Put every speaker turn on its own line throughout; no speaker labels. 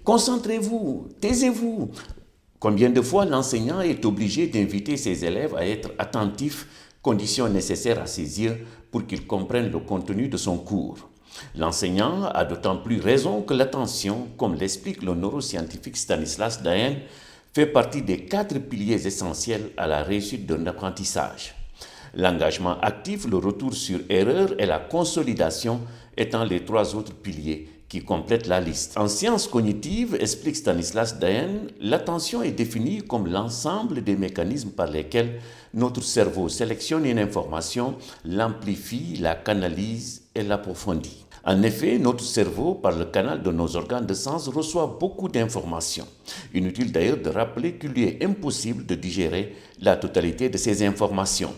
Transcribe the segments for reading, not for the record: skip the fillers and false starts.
concentrez-vous, taisez-vous. Combien de fois l'enseignant est obligé d'inviter ses élèves à être attentifs, condition nécessaire à saisir pour qu'ils comprennent le contenu de son cours. L'enseignant a d'autant plus raison que l'attention, comme l'explique le neuroscientifique Stanislas Dehaene, fait partie des 4 piliers essentiels à la réussite d'un apprentissage. L'engagement actif, le retour sur erreur et la consolidation étant les 3 autres piliers qui complètent la liste. En sciences cognitives, explique Stanislas Dehaene, l'attention est définie comme l'ensemble des mécanismes par lesquels notre cerveau sélectionne une information, l'amplifie, la canalise et l'approfondit. En effet, notre cerveau, par le canal de nos organes de sens, reçoit beaucoup d'informations. Inutile d'ailleurs de rappeler qu'il lui est impossible de digérer la totalité de ces informations.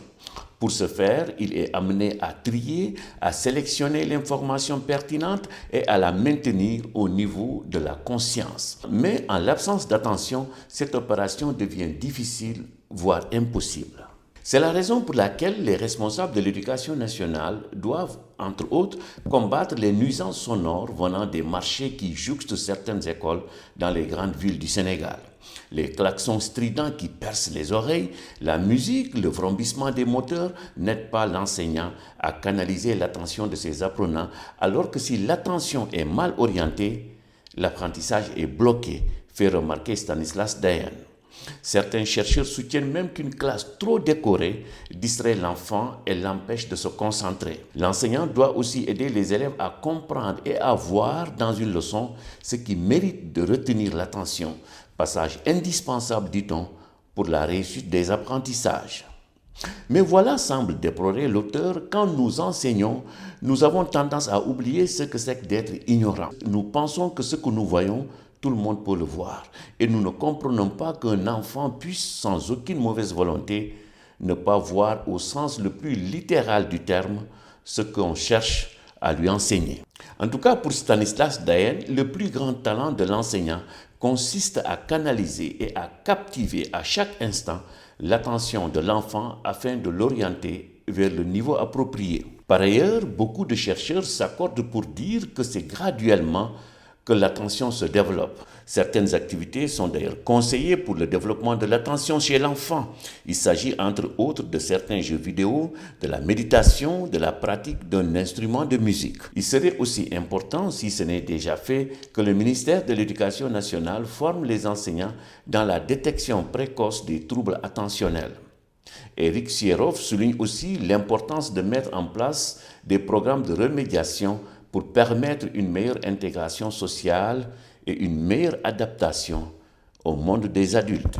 Pour ce faire, il est amené à trier, à sélectionner l'information pertinente et à la maintenir au niveau de la conscience. Mais en l'absence d'attention, cette opération devient difficile, voire impossible. C'est la raison pour laquelle les responsables de l'éducation nationale doivent, entre autres, combattre les nuisances sonores venant des marchés qui jouxtent certaines écoles dans les grandes villes du Sénégal. Les klaxons stridents qui percent les oreilles, la musique, le vrombissement des moteurs n'aident pas l'enseignant à canaliser l'attention de ses apprenants, alors que si l'attention est mal orientée, l'apprentissage est bloqué, fait remarquer Stanislas Dehaene. Certains chercheurs soutiennent même qu'une classe trop décorée distrait l'enfant et l'empêche de se concentrer. L'enseignant doit aussi aider les élèves à comprendre et à voir dans une leçon ce qui mérite de retenir l'attention, passage indispensable, dit-on, pour la réussite des apprentissages. Mais voilà, semble déplorer l'auteur, quand nous enseignons, nous avons tendance à oublier ce que c'est que d'être ignorant. Nous pensons que ce que nous voyons, tout le monde peut le voir. Et nous ne comprenons pas qu'un enfant puisse, sans aucune mauvaise volonté, ne pas voir au sens le plus littéral du terme ce qu'on cherche à lui enseigner. En tout cas, pour Stanislas Dehaene, le plus grand talent de l'enseignant consiste à canaliser et à captiver à chaque instant l'attention de l'enfant afin de l'orienter vers le niveau approprié. Par ailleurs, beaucoup de chercheurs s'accordent pour dire que c'est graduellement que l'attention se développe. Certaines activités sont d'ailleurs conseillées pour le développement de l'attention chez l'enfant. Il s'agit entre autres de certains jeux vidéo, de la méditation, de la pratique d'un instrument de musique. Il serait aussi important, si ce n'est déjà fait, que le ministère de l'Éducation nationale forme les enseignants dans la détection précoce des troubles attentionnels. Éric Sierhoff souligne aussi l'importance de mettre en place des programmes de remédiation pour permettre une meilleure intégration sociale et une meilleure adaptation au monde des adultes.